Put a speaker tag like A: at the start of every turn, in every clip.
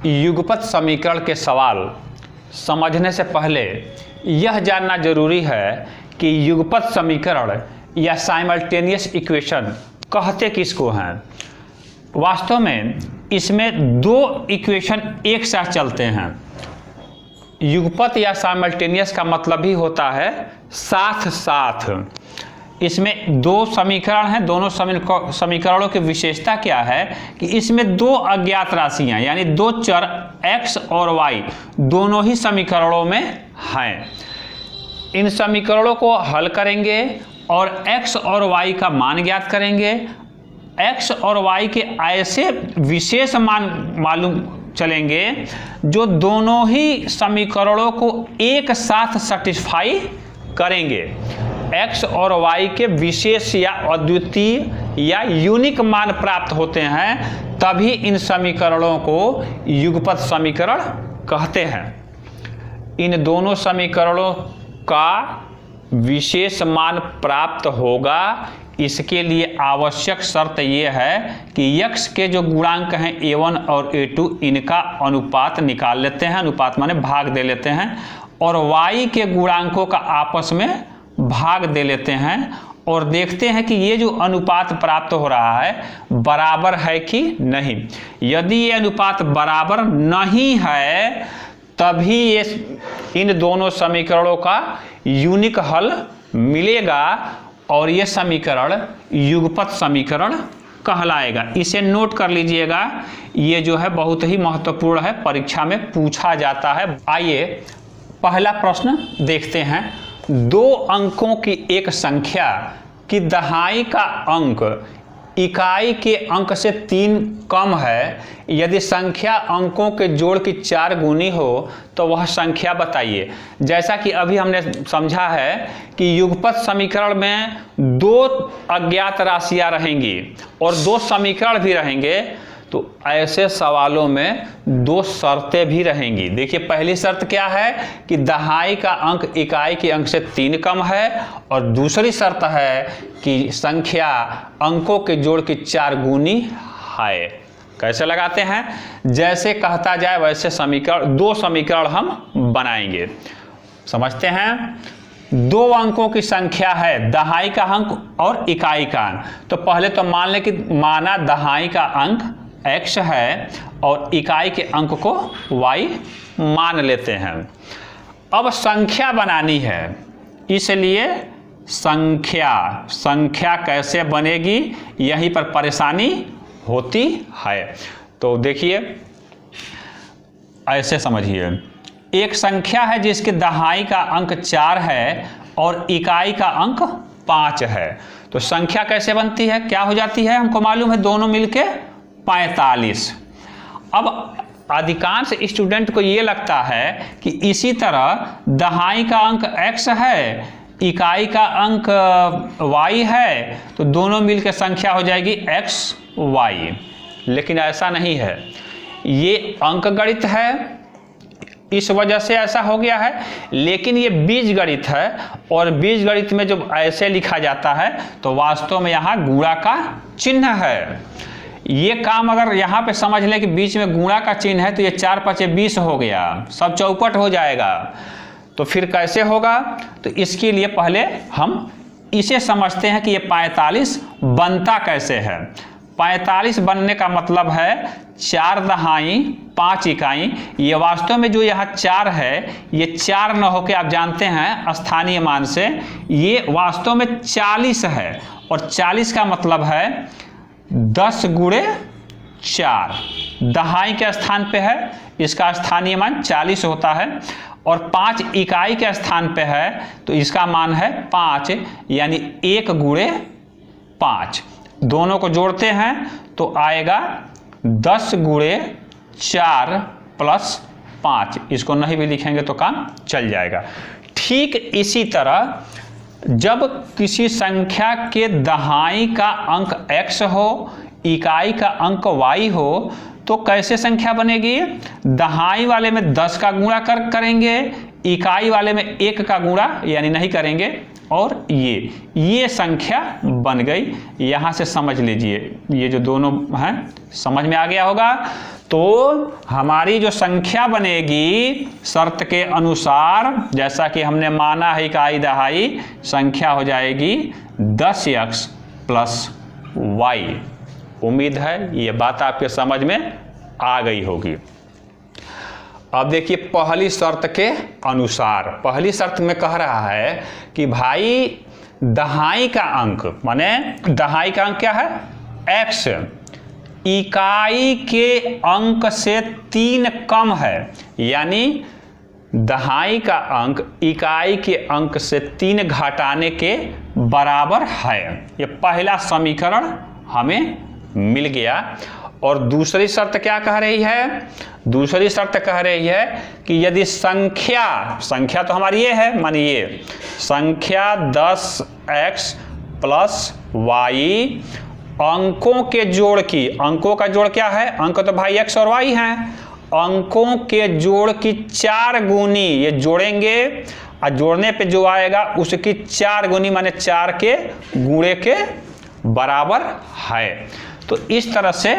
A: युगपत समीकरण के सवाल समझने से पहले यह जानना जरूरी है कि युगपत समीकरण या साइमल्टेनियस इक्वेशन कहते किसको हैं। वास्तव में इसमें दो इक्वेशन एक साथ चलते हैं। युगपत या साइमल्टेनियस का मतलब ही होता है साथ साथ। इसमें दो समीकरण हैं, दोनों समीकरणों की विशेषता क्या है कि इसमें दो अज्ञात राशियां यानी दो चर x और y दोनों ही समीकरणों में हैं। इन समीकरणों को हल करेंगे और x और y का मान ज्ञात करेंगे। x और y के ऐसे विशेष मान मालूम चलेंगे जो दोनों ही समीकरणों को एक साथ सेटिस्फाई करेंगे। x और y के विशेष या अद्वितीय या यूनिक मान प्राप्त होते हैं, तभी इन समीकरणों को युगपत समीकरण कहते हैं। इन दोनों समीकरणों का विशेष मान प्राप्त होगा, इसके लिए आवश्यक शर्त यह है कि x के जो गुणांक हैं a1 और a2 इनका अनुपात निकाल लेते हैं, अनुपात माने भाग दे लेते हैं, और y के गुणांकों का आपस में भाग दे लेते हैं और देखते हैं कि ये जो अनुपात प्राप्त हो रहा है बराबर है कि नहीं। यदि ये अनुपात बराबर नहीं है तभी ये इन दोनों समीकरणों का यूनिक हल मिलेगा और ये समीकरण युगपत समीकरण कहलाएगा। इसे नोट कर लीजिएगा, ये जो है बहुत ही महत्वपूर्ण है, परीक्षा में पूछा जाता है। आइए पहला प्रश्न देखते हैं। दो अंकों की एक संख्या की दहाई का अंक इकाई के अंक से 3 कम है, यदि संख्या अंकों के जोड़ की 4 गुनी हो तो वह संख्या बताइए। जैसा कि अभी हमने समझा है कि युगपत समीकरण में दो अज्ञात राशियां रहेंगी और दो समीकरण भी रहेंगे, तो ऐसे सवालों में दो शर्तें भी रहेंगी। देखिए पहली शर्त क्या है कि दहाई का अंक इकाई के अंक से 3 कम है, और दूसरी शर्त है कि संख्या अंकों के जोड़ की 4 गुनी है। कैसे लगाते हैं? जैसे कहता जाए वैसे समीकरण, दो समीकरण हम बनाएंगे। समझते हैं। दो अंकों की संख्या है, दहाई का अंक और इकाई का अंक। तो पहले तो मान लें कि माना दहाई का अंक x है और इकाई के अंक को y मान लेते हैं। अब संख्या बनानी है, इसलिए संख्या कैसे बनेगी यहीं पर परेशानी होती है। तो देखिए ऐसे समझिए, एक संख्या है जिसके दहाई का अंक 4 है और इकाई का अंक 5 है। तो संख्या कैसे बनती है, क्या हो जाती है? हमको मालूम है, दोनों मिलके 45। अब अधिकांश स्टूडेंट को ये लगता है कि इसी तरह दहाई का अंक x है, इकाई का अंक y है, तो दोनों मिलकर संख्या हो जाएगी xy। लेकिन ऐसा नहीं है, ये अंक गणित है, इस वजह से ऐसा हो गया है। लेकिन ये बीजगणित है, और बीजगणित में जब ऐसे लिखा जाता है तो वास्तव में यहाँ गुणा का चिन्ह है। ये काम अगर यहाँ पे समझ लें कि बीच में गुणा का चिन्ह है तो ये 4 5 20 हो गया, सब चौपट हो जाएगा। तो फिर कैसे होगा? तो इसके लिए पहले हम इसे समझते हैं कि ये 45 बनता कैसे है। 45 बनने का मतलब है 4 दहाई 5 इकाई। ये वास्तव में जो यहाँ 4 है, ये 4 न होके आप जानते हैं स्थानीय मान से, ये वास्तव में 40 है, और 40 का मतलब है 10 गुणे 4। दहाई के स्थान पे है, इसका स्थानीय मान 40 होता है, और 5 इकाई के स्थान पे है तो इसका मान है 5, यानी 1 गुणे 5। दोनों को जोड़ते हैं तो आएगा 10 गुणे 4 प्लस 5। इसको नहीं भी लिखेंगे तो काम चल जाएगा। ठीक इसी तरह जब किसी संख्या के दहाई का अंक x हो, इकाई का अंक y हो, तो कैसे संख्या बनेगी? दहाई वाले में 10 का गुणा करेंगे, इकाई वाले में 1 का गुणा यानी नहीं करेंगे, और ये संख्या बन गई। यहाँ से समझ लीजिए, ये जो दोनों हैं समझ में आ गया होगा। तो हमारी जो संख्या बनेगी शर्त के अनुसार, जैसा कि हमने माना है इकाई दहाई, संख्या हो जाएगी 10x + y। उम्मीद है ये बात आपके समझ में आ गई होगी। अब देखिए पहली शर्त के अनुसार, पहली शर्त में कह रहा है कि भाई दहाई का अंक, माने दहाई का अंक क्या है, x, इकाई के अंक से 3 कम है, यानी दहाई का अंक इकाई के अंक से 3 घटाने के बराबर है। ये पहला समीकरण हमें मिल गया। और दूसरी शर्त क्या कह रही है, दूसरी शर्त कह रही है कि यदि संख्या तो हमारी ये है, मानिए संख्या 10x + y अंकों के जोड़ की, अंकों का जोड़ क्या है, अंक तो भाई x और y हैं, अंकों के जोड़ की 4 गुनी, ये जोड़ेंगे और जोड़ने पे जो आएगा उसकी 4 गुनी माने 4 के गुणे के बराबर है। तो इस तरह से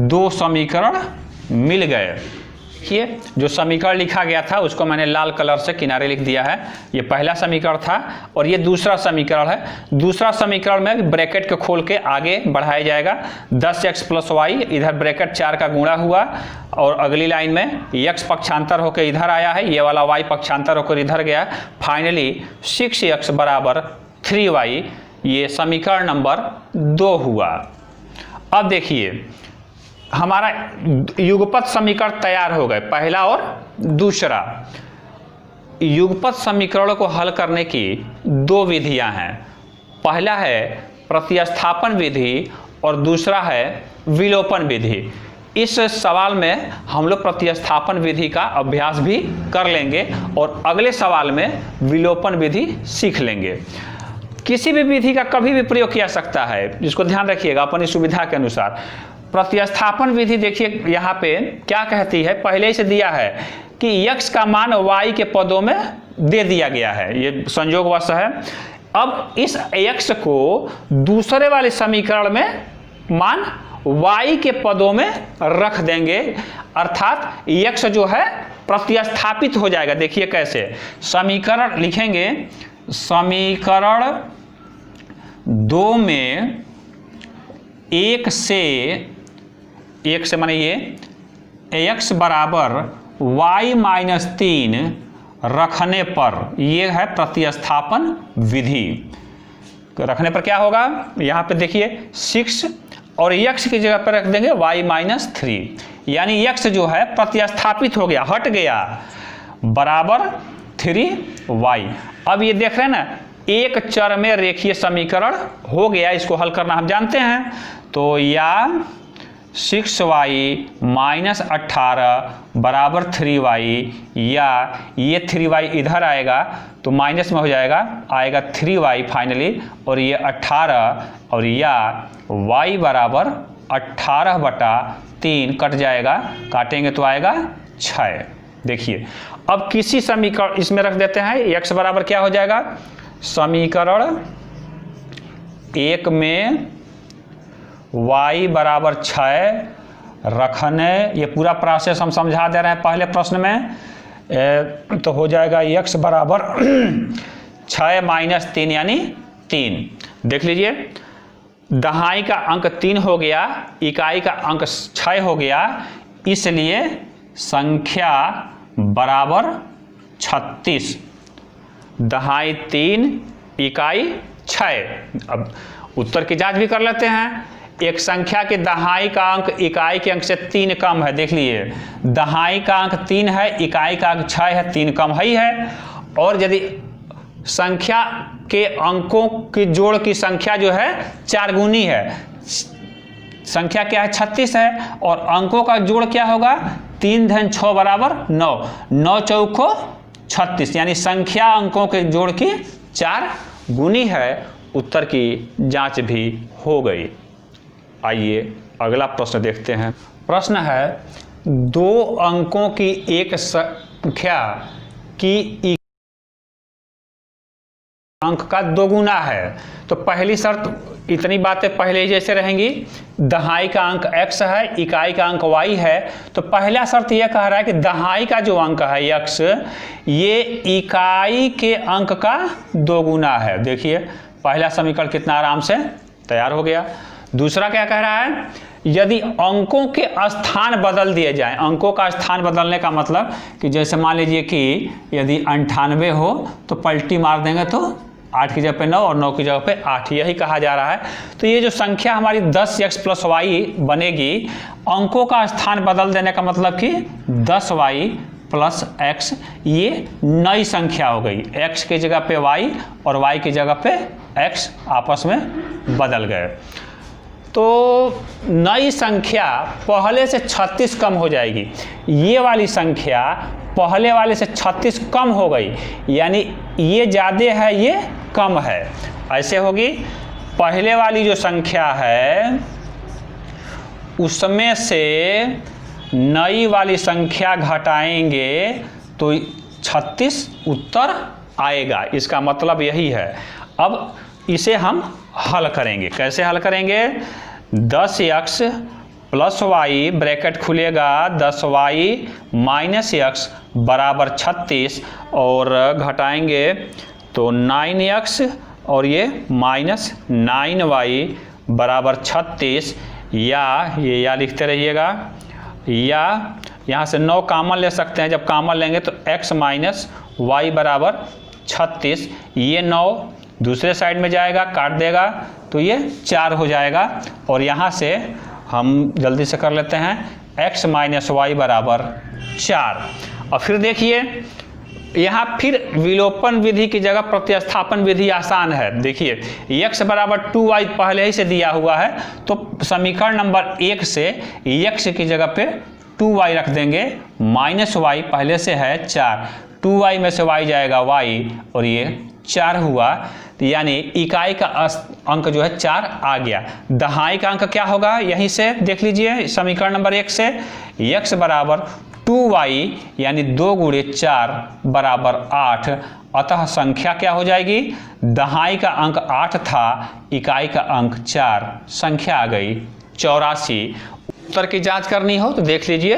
A: 2 समीकरण मिल गए। ये जो समीकरण लिखा गया था उसको मैंने लाल कलर से किनारे लिख दिया है। ये पहला समीकरण था और ये दूसरा समीकरण है। दूसरा समीकरण में ब्रैकेट को खोल के आगे बढ़ाया जाएगा। 10x + y, इधर ब्रैकेट 4 का गुणा हुआ और अगली लाइन में x पक्षांतर होकर इधर आया है, ये वाला y पक्षांतर होकर इधर गया। फाइनली 6x = 3y, ये समीकरण नंबर 2 हुआ। अब देखिए हमारा युगपत समीकरण तैयार हो गए, पहला और दूसरा। युगपत समीकरणों को हल करने की 2 विधियां हैं। पहला है प्रतिस्थापन विधि और दूसरा है विलोपन विधि। इस सवाल में हम लोग प्रतिस्थापन विधि का अभ्यास भी कर लेंगे और अगले सवाल में विलोपन विधि सीख लेंगे। किसी भी विधि का कभी भी प्रयोग किया सकता है, जिसको ध्यान रखिएगा अपनी सुविधा के अनुसार। प्रतिस्थापन विधि देखिए यहाँ पे क्या कहती है, पहले से दिया है कि x का मान y के पदों में दे दिया गया है, ये संयोगवश है। अब इस x को दूसरे वाले समीकरण में मान y के पदों में रख देंगे, अर्थात x जो है प्रतिस्थापित हो जाएगा। देखिए कैसे समीकरण लिखेंगे, समीकरण 2 में 1 से माने ये x बराबर y - 3 रखने पर, ये है प्रतिस्थापन विधि। रखने पर क्या होगा, यहाँ पे देखिए 6 और x की जगह पर रख देंगे y - 3, यानी x जो है प्रतिस्थापित हो गया, हट गया, बराबर 3y। अब ये देख रहे हैं ना, एक चर में रेखीय समीकरण हो गया। इसको हल करना हम जानते हैं। तो या 6y - 18 बराबर 3y, या ये 3y इधर आएगा तो माइनस में हो जाएगा, आएगा 3y फाइनली, और ये 18 और या y बराबर 18/3 कट जाएगा, काटेंगे तो आएगा 6। देखिए अब किसी समीकरण इसमें रख देते हैं, x बराबर क्या हो जाएगा, समीकरण 1 में y बराबर 6 रखने, ये पूरा प्रोसेस हम समझा दे रहे हैं पहले प्रश्न में। तो हो जाएगा x बराबर 6 - 3 यानी 3। देख लीजिए दहाई का अंक 3 हो गया, इकाई का अंक 6 हो गया, इसलिए संख्या बराबर 36। दहाई 3 इकाई 6। अब उत्तर की जांच भी कर लेते हैं। एक संख्या के दहाई का अंक इकाई के अंक से 3 कम है। देख लीजिए दहाई का अंक 3 है, इकाई का अंक 6 है, 3 कम ही है। और यदि संख्या के अंकों की जोड़ की संख्या जो है 4 गुनी है, संख्या क्या है 36 है, और अंकों का जोड़ क्या होगा 3 × 6 बराबर 9, 9 चौको 36, यानी संख्या अंकों के जोड़ की 4 गुनी है। उत्तर की जांच भी हो गई। आइए अगला प्रश्न देखते हैं। प्रश्न है 2 अंकों की एक संख्या कि अंक का दोगुना है। तो पहली शर्त इतनी बातें पहले ही जैसे रहेंगी। दहाई का अंक x है, इकाई का अंक y है। तो पहला शर्त यह कह रहा है कि दहाई का जो अंक है x, ये इकाई के अंक का दोगुना है। देखिए पहला समीकरण कितना आराम से तैयार हो गया। दूसरा क्या कह रहा है, यदि अंकों के स्थान बदल दिए जाएं। अंकों का स्थान बदलने का मतलब कि जैसे मान लीजिए कि यदि 98 हो तो पलटी मार देंगे तो 8 की जगह पे 9 और 9 की जगह पे 8, यही कहा जा रहा है। तो ये जो संख्या हमारी 10x + y बनेगी, अंकों का स्थान बदल देने का मतलब कि 10y + x, ये नई संख्या हो गई। x की जगह पे y और y की जगह पे x आपस में बदल गए। तो नई संख्या पहले से 36 कम हो जाएगी। ये वाली संख्या पहले वाले से 36 कम हो गई, यानी ये ज़्यादा है ये कम है, ऐसे होगी। पहले वाली जो संख्या है उसमें से नई वाली संख्या घटाएंगे तो 36 उत्तर आएगा, इसका मतलब यही है। अब इसे हम हल करेंगे। कैसे हल करेंगे, 10x + y ब्रैकेट खुलेगा 10y - x बराबर 36 और घटाएंगे तो 9x और ये -9y बराबर 36, या लिखते रहिएगा, या यहाँ से 9 कॉमन ले सकते हैं। जब कॉमन लेंगे तो x - y बराबर 36, ये 9 दूसरे साइड में जाएगा, काट देगा तो ये 4 हो जाएगा। और यहाँ से हम जल्दी से कर लेते हैं, x - y बराबर 4। और फिर देखिए यहाँ फिर विलोपन विधि की जगह प्रतिस्थापन विधि आसान है। देखिए x बराबर 2y पहले ही से दिया हुआ है, तो समीकरण नंबर 1 से x की जगह पे 2y रख देंगे, -y पहले से है 4, 2y में से y जाएगा y और ये 4 हुआ। यानी इकाई का अंक जो है 4 आ गया। दहाई का अंक क्या होगा, यहीं से देख लीजिए समीकरण नंबर 1 से, x बराबर 2y यानी 2 × 4 बराबर 8। अतः संख्या क्या हो जाएगी, दहाई का अंक 8 था, इकाई का अंक 4, संख्या आ गई 84। उत्तर की जांच करनी हो तो देख लीजिए,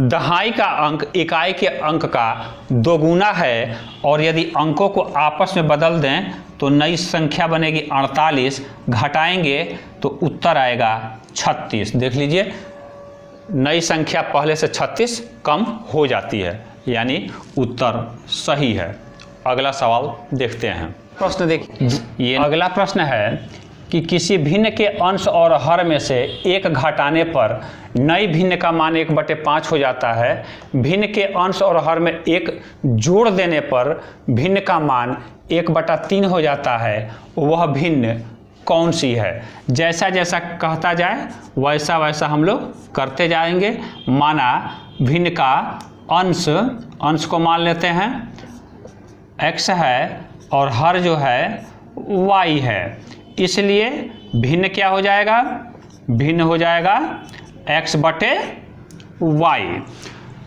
A: दहाई का अंक इकाई के अंक का दोगुना है और यदि अंकों को आपस में बदल दें तो नई संख्या बनेगी 48, घटाएंगे तो उत्तर आएगा 36। देख लीजिए नई संख्या पहले से 36 कम हो जाती है, यानी उत्तर सही है। अगला सवाल देखते हैं। प्रश्न देखिए, ये अगला प्रश्न है कि किसी भिन्न के अंश और हर में से एक घटाने पर नई भिन्न का मान 1/5 हो जाता है। भिन्न के अंश और हर में एक जोड़ देने पर भिन्न का मान 1/3 हो जाता है। वह भिन्न कौन सी है? जैसा जैसा कहता जाए वैसा वैसा हम लोग करते जाएंगे। माना भिन्न का अंश को मान लेते हैं x है और हर जो है y है, इसलिए भिन्न क्या हो जाएगा, भिन्न हो जाएगा x/y।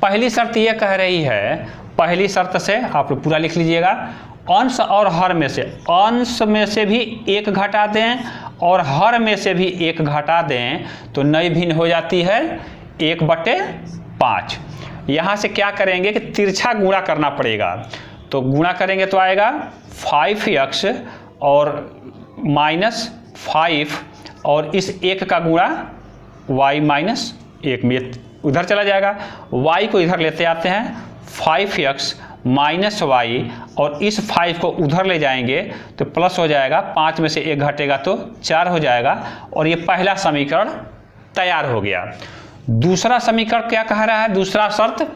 A: पहली शर्त यह कह रही है, पहली शर्त से आप लोग पूरा लिख लीजिएगा, अंश और हर में से, अंश में से भी एक घटा दें और हर में से भी एक घटा दें तो नई भिन्न हो जाती है 1/5। यहाँ से क्या करेंगे कि तिरछा गुणा करना पड़ेगा, तो गुणा करेंगे तो आएगा 5x और -5 और इस एक का गुणा y - 1 में उधर चला जाएगा, y को इधर लेते आते हैं 5x -y और इस 5 को उधर ले जाएंगे तो प्लस हो जाएगा, 5 में से 1 घटेगा तो 4 हो जाएगा और ये पहला समीकरण तैयार हो गया। दूसरा समीकरण क्या कह रहा है, दूसरा शर्त,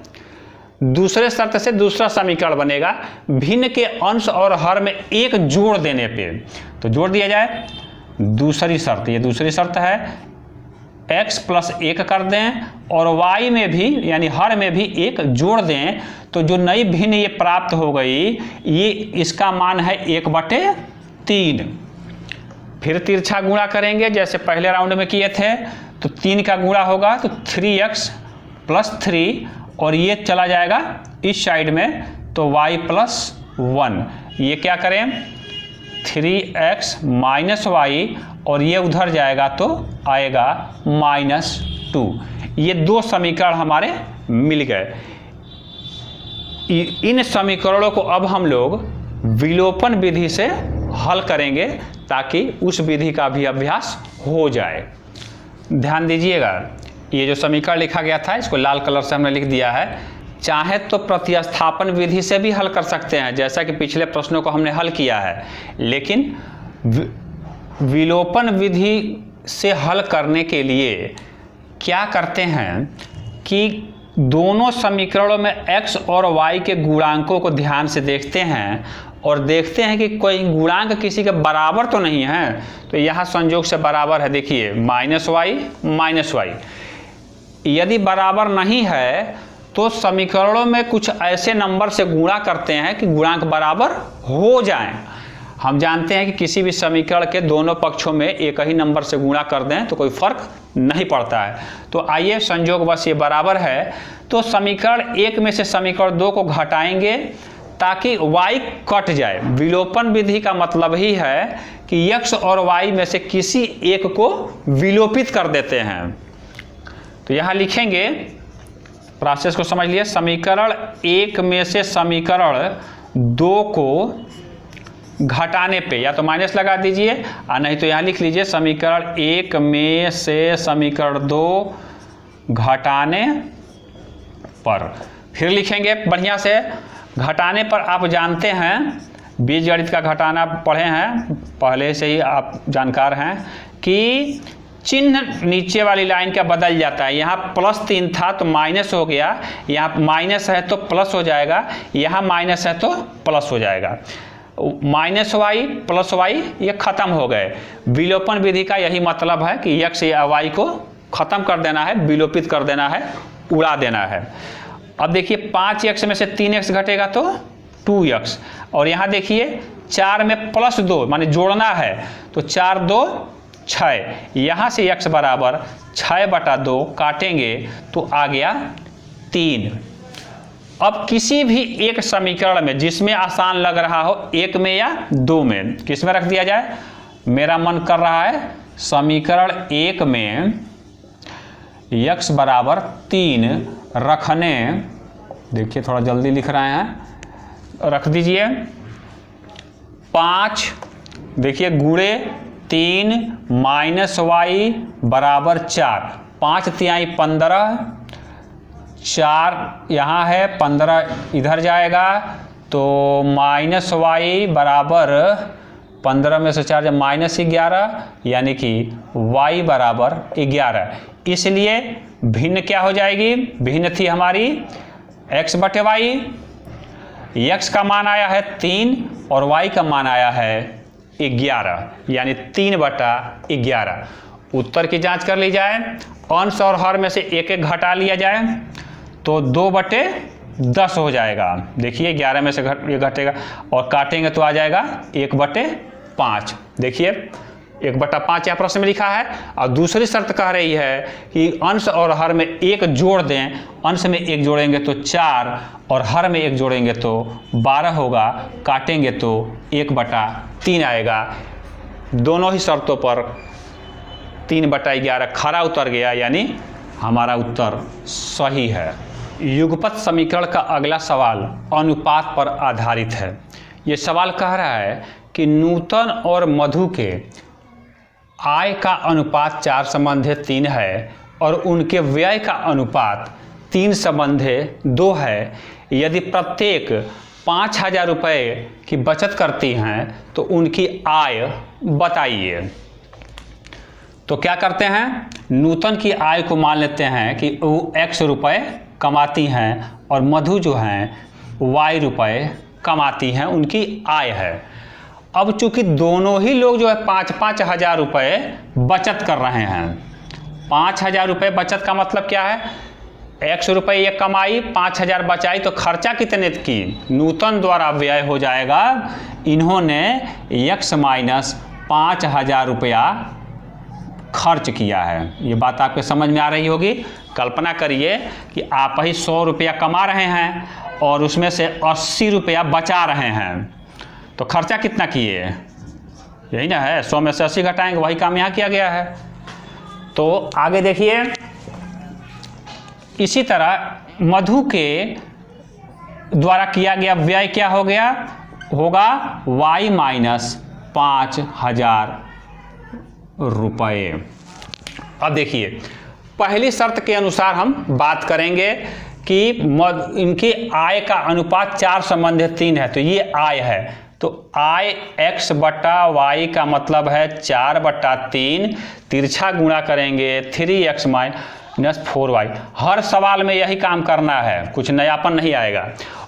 A: दूसरे शर्त से दूसरा समीकरण बनेगा, भिन्न के अंश और हर में एक जोड़ देने पे, तो जोड़ दिया जाए दूसरी शर्त, ये दूसरी शर्त है, x + 1 कर दें और y में भी यानी हर में भी एक जोड़ दें तो जो नई भिन्न ये प्राप्त हो गई, ये इसका मान है 1/3। फिर तिरछा गुणा करेंगे जैसे पहले राउंड में किए थे, तो 3 का गुणा होगा तो 3x + 3 और ये चला जाएगा इस साइड में तो y प्लस 1, ये क्या करें 3x माइनस वाई, और ये उधर जाएगा तो आएगा -2। ये दो समीकरण हमारे मिल गए। इन समीकरणों को अब हम लोग विलोपन विधि से हल करेंगे ताकि उस विधि का भी अभ्यास हो जाए। ध्यान दीजिएगा, ये जो समीकरण लिखा गया था इसको लाल कलर से हमने लिख दिया है। चाहे तो प्रतिस्थापन विधि से भी हल कर सकते हैं, जैसा कि पिछले प्रश्नों को हमने हल किया है, लेकिन विलोपन विधि से हल करने के लिए क्या करते हैं कि दोनों समीकरणों में x और y के गुणांकों को ध्यान से देखते हैं और देखते हैं कि कोई गुणांक किसी के बराबर तो नहीं है। तो यहाँ संयोग से बराबर है, देखिए -y। यदि बराबर नहीं है तो समीकरणों में कुछ ऐसे नंबर से गुणा करते हैं कि गुणांक बराबर हो जाएं। हम जानते हैं कि किसी भी समीकरण के दोनों पक्षों में एक ही नंबर से गुणा कर दें तो कोई फर्क नहीं पड़ता है। तो आइए संयोगवश ये बराबर है, तो समीकरण 1 में से समीकरण 2 को घटाएंगे ताकि y कट जाए। विलोपन विधि का मतलब ही है कि x और y में से किसी एक को विलोपित कर देते हैं। तो यहाँ लिखेंगे, प्रोसेस को समझ लिए। समीकरण 1 में से समीकरण 2 को घटाने पे या तो माइनस लगा दीजिए, और नहीं तो यहाँ लिख लीजिए समीकरण 1 में से समीकरण 2 घटाने पर। फिर लिखेंगे बढ़िया से, घटाने पर आप जानते हैं, बीजगणित का घटाना पढ़े हैं, पहले से ही आप जानकार हैं कि चिन्ह नीचे वाली लाइन का बदल जाता है। यहाँ +3 था तो माइनस हो गया, यहाँ माइनस है तो प्लस हो जाएगा, यहाँ माइनस है तो प्लस हो जाएगा। -y + y ये खत्म हो गए। विलोपन विधि का यही मतलब है कि x या y को खत्म कर देना है, विलोपित कर देना है, उड़ा देना है। अब देखिए 5x में से 3x घटेगा तो 2x, और यहाँ देखिए 4 में +2 माने जोड़ना है, तो 4 2 6, यहाँ से x बराबर 6/2 काटेंगे तो आ गया 3। अब किसी भी एक समीकरण में जिसमें आसान लग रहा हो, 1 में या 2 में, किस में रख दिया जाए। मेरा मन कर रहा है समीकरण 1 में x बराबर 3 रखने, देखिए थोड़ा जल्दी लिख रहे हैं, रख दीजिए 5, देखिए गुणे 3 -y बराबर 4, 5 तिहाई 15, 4 यहाँ है, 15 इधर जाएगा, तो -y बराबर 15 में से 4 जब -11, यानी कि y बराबर 11। इसलिए भिन्न क्या हो जाएगी, भिन्न थी हमारी x/y, x का मान आया है 3 और y का मान आया है 11, यानी 3/11। उत्तर की जांच कर ली जाए, अंश और हर में से एक एक घटा लिया जाए तो 2/10 हो जाएगा। देखिए 11 में से ये घटेगा और काटेंगे तो आ जाएगा 1/5। देखिए 1/5 यहाँ प्रश्न में लिखा है, और दूसरी शर्त कह रही है कि अंश और हर में एक जोड़ दें। अंश में एक जोड़ेंगे तो 4 और हर में एक जोड़ेंगे तो 12 होगा, काटेंगे तो 1/3 आएगा। दोनों ही शर्तों पर 3/11 खरा उतर गया, यानी हमारा उत्तर सही है। युगपत समीकरण का अगला सवाल अनुपात पर आधारित है। ये सवाल कह रहा है कि नूतन और मधु के आय का अनुपात 4:3 है और उनके व्यय का अनुपात 3:2 है। यदि प्रत्येक 5,000 रुपये की बचत करती हैं तो उनकी आय बताइए। तो क्या करते हैं, नूतन की आय को मान लेते हैं कि वो x रुपये कमाती हैं और मधु जो हैं y रुपये कमाती हैं, उनकी आय है। अब चूंकि दोनों ही लोग जो है 5-5 हज़ार रुपये बचत कर रहे हैं, 5,000 रुपये बचत का मतलब क्या है, 100 रुपये ये कमाई, 5,000 बचाई, तो खर्चा कितने की, नूतन द्वारा व्यय हो जाएगा। इन्होंने x माइनस 5,000 रुपया खर्च किया है। ये बात आपके समझ में आ रही होगी। कल्पना करिए कि आप ही 100 रुपया कमा रहे हैं और उसमें से 80 रुपया बचा रहे हैं, तो खर्चा कितना किए? यही ना है, 100 में से 80 घटाएंगे, वही काम यहाँ किया गया है। तो आगे देखिए, इसी तरह मधु के द्वारा किया गया व्यय क्या हो गया? होगा y माइनस 5000 रुपये। अब देखिए, पहली शर्त के अनुसार हम बात करेंगे कि इनकी आय का अनुपात 4 संबंधित 3 है, तो ये आय है, तो आय x बटा y का मतलब है 4/3, तिरछा गुणा करेंगे 3x माइनस 4y। हर सवाल में यही काम करना है, कुछ नयापन नहीं आएगा।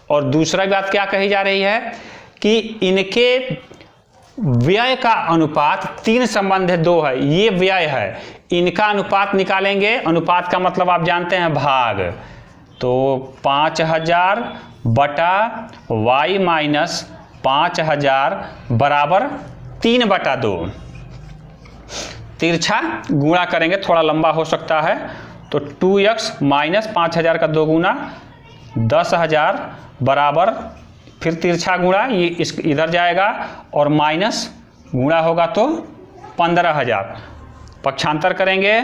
A: और दूसरा बात क्या कही जा रही है कि इनके व्यय का अनुपात 3 संबंधित 2 है, ये व्यय है, इनका अनुपात निकालेंगे। अनुपात का मतलब आप जानते हैं भाग, तो 5000 बटा y माइनस 5000 बराबर 3/2। तिरछा गुणा करेंगे, थोड़ा लंबा हो सकता है, तो 2x माइनस 5000 का 2 गुना 10,000 बराबर, फिर तिरछा गुणा, ये इधर जाएगा और माइनस गुणा होगा तो 15,000। पक्षांतर करेंगे,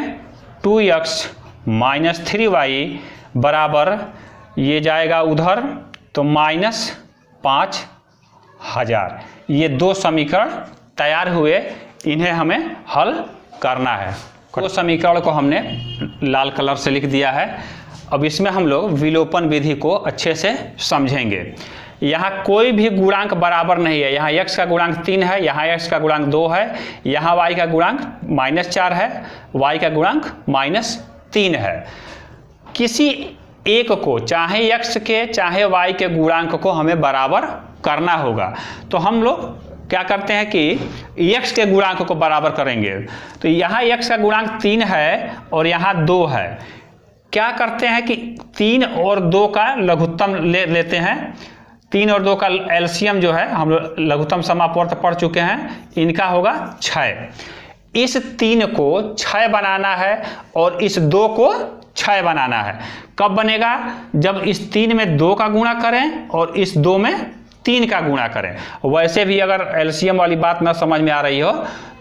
A: 2x माइनस 3y बराबर, ये जाएगा उधर तो माइनस 5,000। ये 2 समीकरण तैयार हुए, इन्हें हमें हल करना है। दो समीकरण को हमने लाल कलर से लिख दिया है। अब इसमें हम लोग विलोपन विधि को अच्छे से समझेंगे। यहाँ कोई भी गुणांक बराबर नहीं है। यहाँ x का गुणांक 3 है, यहाँ x का गुणांक 2 है, यहाँ y का गुणांक -4 है, y का गुणांक -3 है। किसी एक को, चाहे x के चाहे y के गुणांक को हमें बराबर करना होगा। तो हम लोग क्या करते हैं कि x के गुणांक को बराबर करेंगे। तो यहाँ x का गुणांक 3 है और यहाँ 2 है। क्या करते हैं कि 3 और 2 का लघुत्तम लेते हैं। 3 और 2 का एलसीएम जो है, हम लोग लघुत्तम समापवर्त पढ़ चुके हैं, इनका होगा 6। इस 3 को 6 बनाना है और इस 2 को 6 बनाना है। कब बनेगा? जब इस 3 में 2 का गुणा करें और इस 2 में 3 का गुणा करें। वैसे भी अगर एलसीएम वाली बात ना समझ में आ रही हो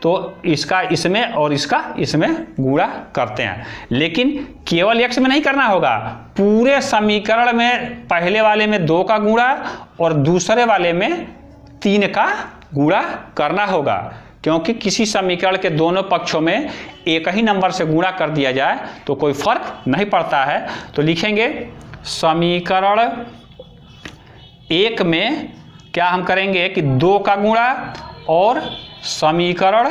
A: तो इसका इसमें और इसका इसमें गुणा करते हैं, लेकिन केवल x में नहीं करना होगा। पूरे समीकरण में पहले वाले में 2 का गुणा और दूसरे वाले में 3 का गुणा करना होगा, क्योंकि किसी समीकरण के दोनों पक्षों में एक ही नंबर से गुणा कर दिया जाए तो कोई फर्क नहीं पड़ता है। तो लिखेंगे समीकरण 1 में क्या हम करेंगे कि 2 का गुणा और समीकरण,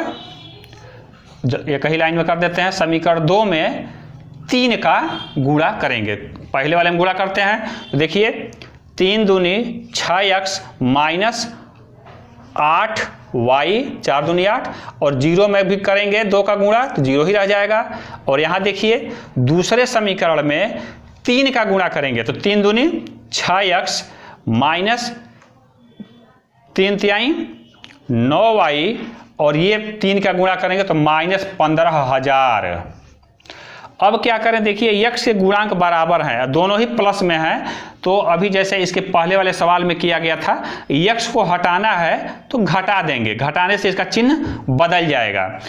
A: एक ही लाइन में कर देते हैं, समीकरण 2 में 3 का गुणा करेंगे। पहले वाले में गुणा करते हैं, तो देखिए 3 दूनी 6x माइनस 8y, 4 दूनी 8, और 0 में भी करेंगे 2 का गुणा तो 0 ही रह जाएगा। और यहाँ देखिए दूसरे समीकरण में 3 का गुणा करेंगे, तो 3 दूनी 6x माइनस 3 तिहाई 9y, और ये 3 का गुणा करेंगे तो -15,000। अब क्या करें, देखिए x के गुणांक बराबर हैं, दोनों ही प्लस में हैं। तो अभी जैसे इसके पहले वाले सवाल में किया गया था, x को हटाना है तो घटा देंगे, घटाने से इसका चिन्ह बदल जाएगा,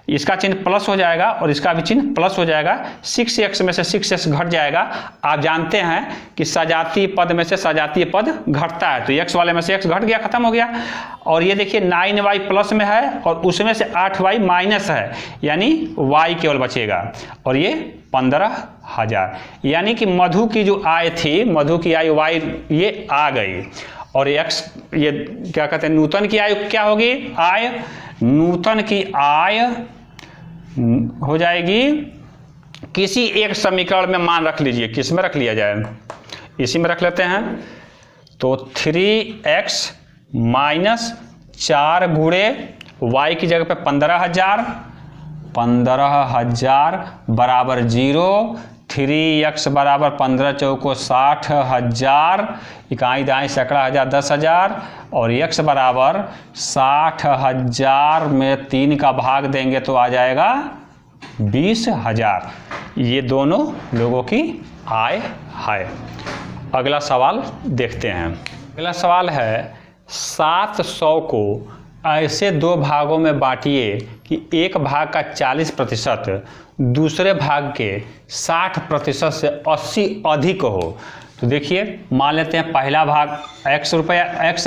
A: इसका चिन्ह प्लस हो जाएगा और इसका भी चिन्ह प्लस हो जाएगा। 6x में से 6x घट जाएगा। आप जानते हैं कि सजातीय पद में से सजातीय पद घटता है, तो x वाले में से x घट गया, खत्म हो गया। और ये देखिए 9y प्लस में है और उसमें से 8y माइनस है, यानी y केवल बचेगा, और ये 15,000। यानी कि मधु की जो आय थी, मधु की आय y ये आ गई, और x ये क्या कहते हैं, नूतन की आय क्या होगी? आय, नूतन की आय हो जाएगी, किसी एक समीकरण में मान रख लीजिए, किस में रख लिया जाए, इसी में रख लेते हैं। तो 3x माइनस 4 गुणे y की जगह पे 15,000 बराबर 0। 3x बराबर 15 चौको 60,000, इकाई दाई सैकड़ा हजार 10,000, और x बराबर 60,000 में 3 का भाग देंगे तो आ जाएगा 20,000। ये दोनों लोगों की आय है। अगला सवाल देखते हैं। अगला सवाल है 700 को ऐसे दो भागों में बांटिए कि एक भाग का 40% दूसरे भाग के 60% से 80 अधिक हो। तो देखिए, मान लेते हैं पहला भाग x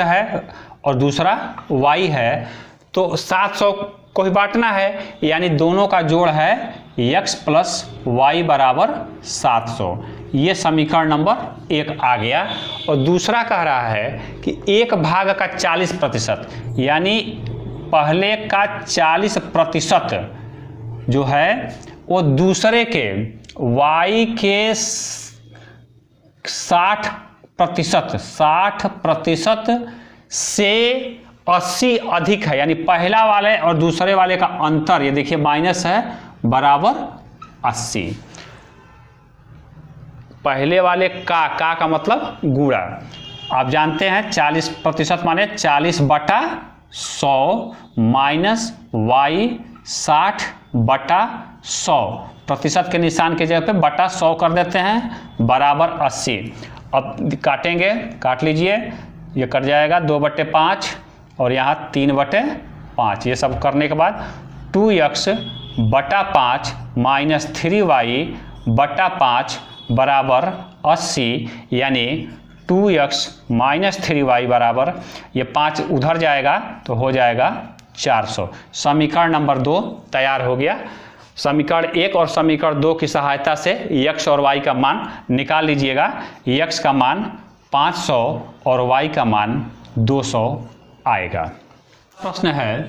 A: है और दूसरा y है, तो 700 को ही बांटना है, यानी दोनों का जोड़ है x प्लस y बराबर 700। ये समीकरण नंबर 1 आ गया। और दूसरा कह रहा है कि एक भाग का 40%, यानी पहले का 40% जो है वो दूसरे के y के 60% से 80 अधिक है, यानी पहला वाले और दूसरे वाले का अंतर, ये देखिए माइनस है, बराबर 80। पहले वाले का मतलब गुणा। आप जानते हैं 40% माने 40/100 माइनस y 60/100, प्रतिशत के निशान के जगह पे बटा 100 कर देते हैं, बराबर 80। अब काटेंगे, काट लीजिए, ये कट जाएगा 2/5 और यहाँ 3/5। ये सब करने के बाद 2x/5 माइनस 3y/5 बराबर 80, यानी 2x माइनस 3y बराबर, ये 5 उधर जाएगा तो हो जाएगा 400। समीकरण नंबर 2 तैयार हो गया। समीकरण 1 और समीकरण 2 की सहायता से x और y का मान निकाल लीजिएगा। x का मान 500 और y का मान 200 आएगा। प्रश्न है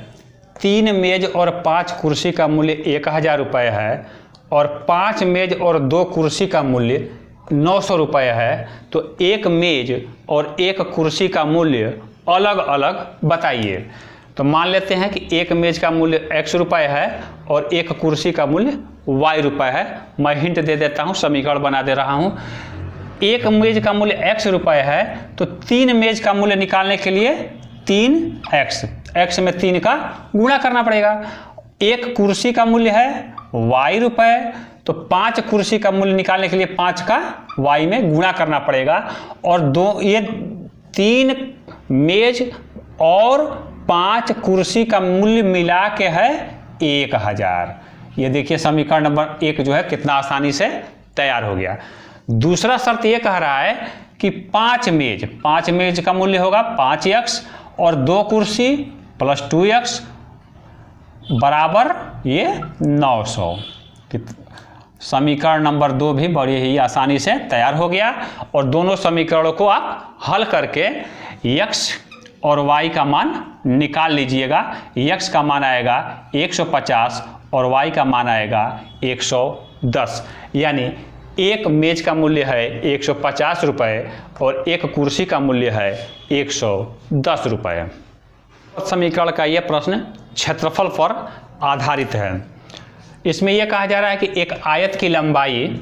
A: 3 मेज और 5 कुर्सी का मूल्य 1000 रुपये है और 5 मेज और 2 कुर्सी का मूल्य 900 रुपये है, तो एक मेज और एक कुर्सी का मूल्य अलग अलग बताइए। तो मान लेते हैं कि एक मेज का मूल्य x रुपये है और एक कुर्सी का मूल्य y रुपये है। मैं हिंट दे देता हूँ, समीकरण बना दे रहा हूँ। एक मेज का मूल्य x रुपये है, तो 3 मेज का मूल्य निकालने के लिए 3x में 3 का गुणा करना पड़ेगा। एक कुर्सी का मूल्य है y रुपये, तो 5 कुर्सी का मूल्य निकालने के लिए 5 का y में गुणा करना पड़ेगा। और ये 3 मेज और 5 कुर्सी का मूल्य मिला के है 1000। ये देखिए समीकरण नंबर 1 जो है कितना आसानी से तैयार हो गया। दूसरा शर्त ये कह रहा है कि 5 मेज का मूल्य होगा 5x और 2 कुर्सी प्लस 2x बराबर ये 900। समीकरण नंबर 2 भी बड़ी ही आसानी से तैयार हो गया। और दोनों समीकरणों को आप हल करके x और y का मान निकाल लीजिएगा। x का मान आएगा 150 और y का मान आएगा 110, यानी एक मेज का मूल्य है 150 रुपये और एक कुर्सी का मूल्य है 110 रुपये। समीकरण का यह प्रश्न क्षेत्रफल पर आधारित है। इसमें यह कहा जा रहा है कि एक आयत की लंबाई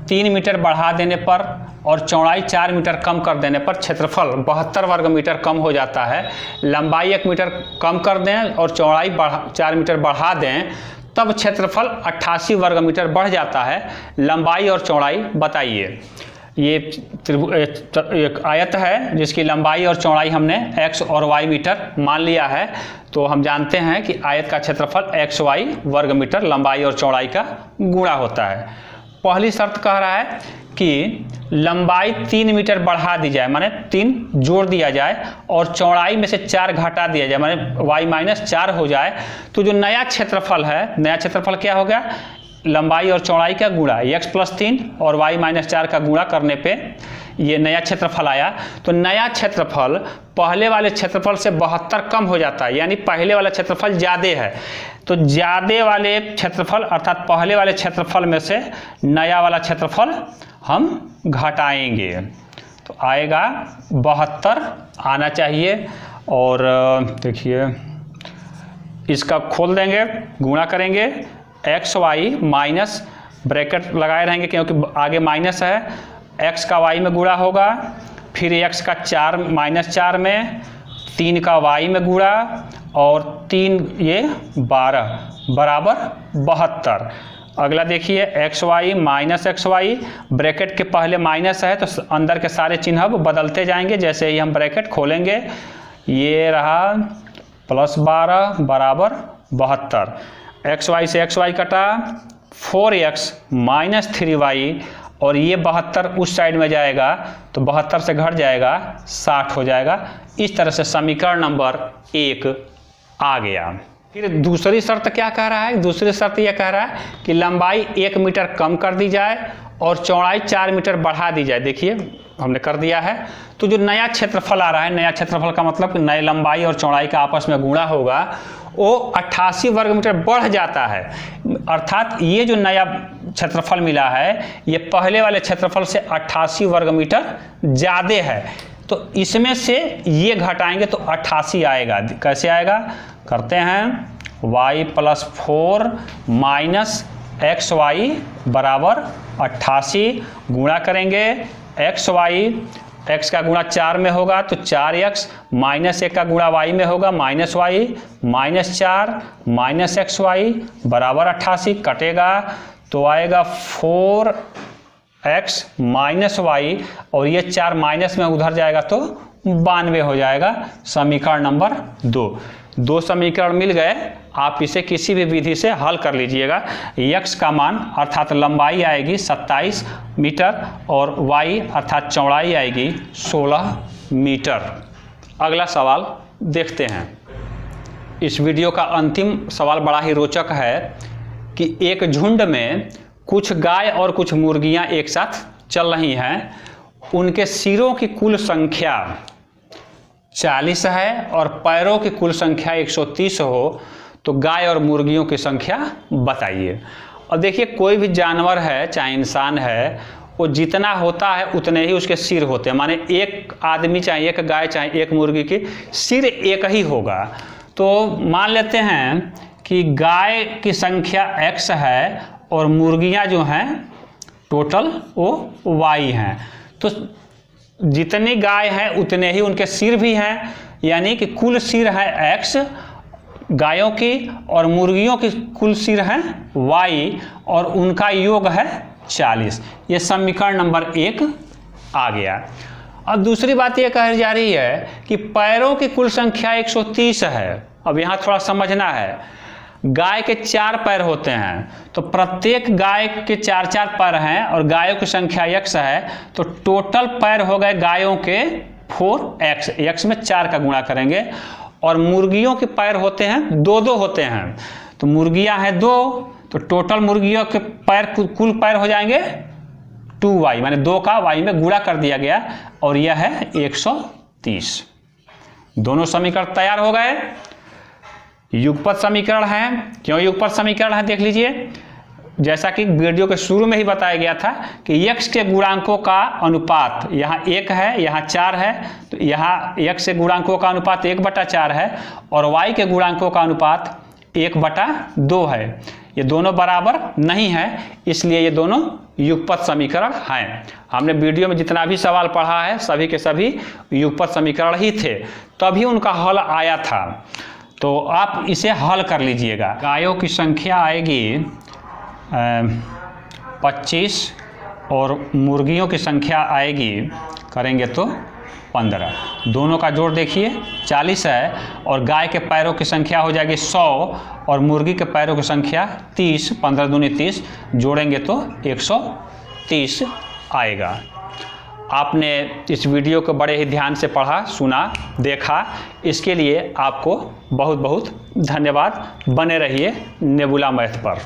A: 3 मीटर बढ़ा देने पर और चौड़ाई 4 मीटर कम कर देने पर क्षेत्रफल 72 वर्ग मीटर कम हो जाता है। लंबाई 1 मीटर कम कर दें और चौड़ाई 4 मीटर बढ़ा दें, तब क्षेत्रफल 88 वर्ग मीटर बढ़ जाता है। लंबाई और चौड़ाई बताइए। ये एक आयत है जिसकी लंबाई और चौड़ाई हमने x और y मीटर मान लिया है, तो हम जानते हैं कि आयत का क्षेत्रफल xy वर्ग मीटर लंबाई और चौड़ाई का गुणा होता है। पहली शर्त कह रहा है कि लंबाई 3 मीटर बढ़ा दी जाए, माने 3 जोड़ दिया जाए और चौड़ाई में से 4 घटा दिया जाए, माने y - 4 हो जाए। तो जो नया क्षेत्रफल है, नया क्षेत्रफल क्या हो गया? लंबाई और चौड़ाई का गुणा, x + 3 और y - 4 का गुणा करने पे ये नया क्षेत्रफल आया। तो नया क्षेत्रफल पहले वाले क्षेत्रफल से 72 कम हो जाता है, यानी पहले वाला क्षेत्रफल ज़्यादा है। तो ज़्यादा वाले क्षेत्रफल अर्थात पहले वाले क्षेत्रफल में से नया वाला क्षेत्रफल हम घटाएंगे, तो आएगा 72 आना चाहिए। और देखिए इसका खोल देंगे, गुणा करेंगे, xy माइनस ब्रैकेट लगाए रहेंगे क्योंकि आगे माइनस है, x का y में गुणा होगा, फिर x का 4 - 4 में, 3 का y में गुणा और 3 ये 12 बराबर 72। अगला देखिए X Y minus X Y, bracket के पहले माइनस है तो अंदर के सारे चिन्ह अब बदलते जाएंगे। जैसे ही हम ब्रैकेट खोलेंगे, ये रहा +12 बराबर 72, एक्स वाई से एक्स वाई कटा 4x माइनस 3y, और ये 72 उस साइड में जाएगा तो 72 से घट जाएगा 60 हो जाएगा। इस तरह से समीकरण नंबर 1 आ गया। फिर दूसरी शर्त क्या कह रहा है? दूसरी शर्त यह कह रहा है कि लंबाई 1 मीटर कम कर दी जाए और चौड़ाई 4 मीटर बढ़ा दी जाए। देखिए हमने कर दिया है। तो जो नया क्षेत्रफल आ रहा है, नया क्षेत्रफल का मतलब कि नए लंबाई और चौड़ाई का आपस में गुणा होगा, वो 88 वर्ग मीटर बढ़ जाता है। अर्थात ये जो नया क्षेत्रफल मिला है ये पहले वाले क्षेत्रफल से 88 वर्ग मीटर ज़्यादा है। तो इसमें से ये घटाएंगे तो 88 आएगा। कैसे आएगा? करते हैं y + 4 माइनस एक्स वाई बराबर 88, गुणा करेंगे एक्स वाई, x का गुणा 4 में होगा तो 4x, माइनस 1 का गुणा y में होगा -y, -4 माइनस एक्स वाई बराबर 88, कटेगा तो आएगा 4x माइनस y, और ये 4 माइनस में उधर जाएगा तो 92 हो जाएगा। समीकरण नंबर 2 समीकरण मिल गए। आप इसे किसी भी विधि से हल कर लीजिएगा। x का मान अर्थात लंबाई आएगी 27 मीटर और y अर्थात चौड़ाई आएगी 16 मीटर। अगला सवाल देखते हैं। इस वीडियो का अंतिम सवाल बड़ा ही रोचक है कि एक झुंड में कुछ गाय और कुछ मुर्गियां एक साथ चल रही हैं। उनके सिरों की कुल संख्या 40 है और पैरों की कुल संख्या 130 हो तो गाय और मुर्गियों की संख्या बताइए। और देखिए कोई भी जानवर है चाहे इंसान है, वो जितना होता है उतने ही उसके सिर होते हैं। माने एक आदमी चाहे एक गाय चाहे एक मुर्गी की सिर एक ही होगा। तो मान लेते हैं कि गाय की संख्या x है और मुर्गियां जो हैं टोटल वो y हैं। तो जितनी गाय हैं उतने ही उनके सिर भी हैं, यानी कि कुल सिर है x गायों की और मुर्गियों की कुल सिर है y और उनका योग है 40। ये समीकरण नंबर 1 आ गया। अब दूसरी बात ये कही जा रही है कि पैरों की कुल संख्या 130 है। अब यहाँ थोड़ा समझना है, गाय के 4 पैर होते हैं तो प्रत्येक गाय के 4-4 पैर हैं और गायों की संख्या x है, तो टोटल पैर हो गए गायों के 4x, x में 4 का गुणा करेंगे। और मुर्गियों के पैर होते हैं 2-2 होते हैं, तो मुर्गियां हैं 2, तो टोटल मुर्गियों के पैर कुल पैर हो जाएंगे 2y, माने 2 का y में गुणा कर दिया गया और यह है 130। दोनों समीकरण तैयार हो गए। युगपत समीकरण है। क्यों युगपत समीकरण है देख लीजिए। जैसा कि वीडियो के शुरू में ही बताया गया था कि x के गुणांकों का अनुपात यहाँ 1 है, यहाँ 4 है, तो यहाँ x के गुणांकों का अनुपात 1/4 है और y के गुणांकों का अनुपात 1/2 है। ये दोनों बराबर नहीं है, इसलिए ये दोनों युगपत समीकरण हैं। हमने वीडियो में जितना भी सवाल पढ़ा है सभी के सभी युगपत समीकरण ही थे, तभी उनका हल आया था। तो आप इसे हल कर लीजिएगा। गायों की संख्या आएगी 25 और मुर्गियों की संख्या आएगी, करेंगे तो 15। दोनों का जोड़ देखिए 40 है और गाय के पैरों की संख्या हो जाएगी 100 और मुर्गी के पैरों की संख्या 30, 15 दूनी 30, जोड़ेंगे तो 130 आएगा। आपने इस वीडियो को बड़े ही ध्यान से पढ़ा, सुना, देखा, इसके लिए आपको बहुत बहुत धन्यवाद। बने रहिए नेबुला मैथ पर।